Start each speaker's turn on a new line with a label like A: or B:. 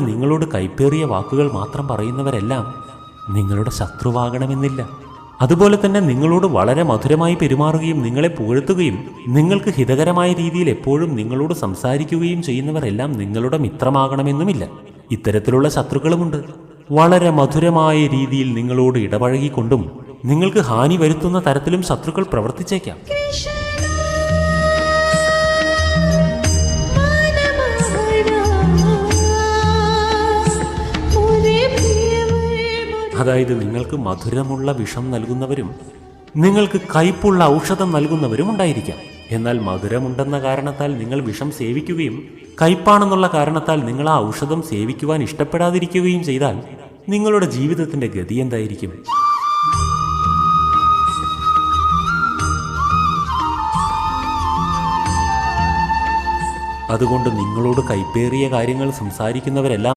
A: നിങ്ങളോട് കൈപ്പേറിയ വാക്കുകൾ മാത്രം പറയുന്നവരെല്ലാം നിങ്ങളുടെ ശത്രുവാകണമെന്നില്ല. അതുപോലെ തന്നെ നിങ്ങളോട് വളരെ മധുരമായി പെരുമാറുകയും നിങ്ങളെ പുകഴ്ത്തുകയും നിങ്ങൾക്ക് ഹിതകരമായ രീതിയിൽ എപ്പോഴും നിങ്ങളോട് സംസാരിക്കുകയും ചെയ്യുന്നവരെല്ലാം നിങ്ങളുടെ മിത്രമാകണമെന്നുമില്ല. ഇത്തരത്തിലുള്ള ശത്രുക്കളുമുണ്ട്. വളരെ മധുരമായ രീതിയിൽ നിങ്ങളോട് ഇടപഴകിക്കൊണ്ടും നിങ്ങൾക്ക് ഹാനി വരുത്തുന്ന തരത്തിലും ശത്രുക്കൾ പ്രവർത്തിച്ചേക്കാം. അതായത് നിങ്ങൾക്ക് മധുരമുള്ള വിഷം നൽകുന്നവരും നിങ്ങൾക്ക് കയ്പുള്ള ഔഷധം നൽകുന്നവരും ഉണ്ടായിരിക്കാം. എന്നാൽ മധുരമുണ്ടെന്ന കാരണത്താൽ നിങ്ങൾ വിഷം സേവിക്കുകയും കയ്പാണെന്നുള്ള കാരണത്താൽ നിങ്ങൾ ആ ഔഷധം സേവിക്കുവാൻ ഇഷ്ടപ്പെടാതിരിക്കുകയും ചെയ്താൽ നിങ്ങളുടെ ജീവിതത്തിന്റെ ഗതി എന്തായിരിക്കും? അതുകൊണ്ട് നിങ്ങളോട് കൈപ്പേറിയ കാര്യങ്ങൾ സംസാരിക്കുന്നവരെല്ലാം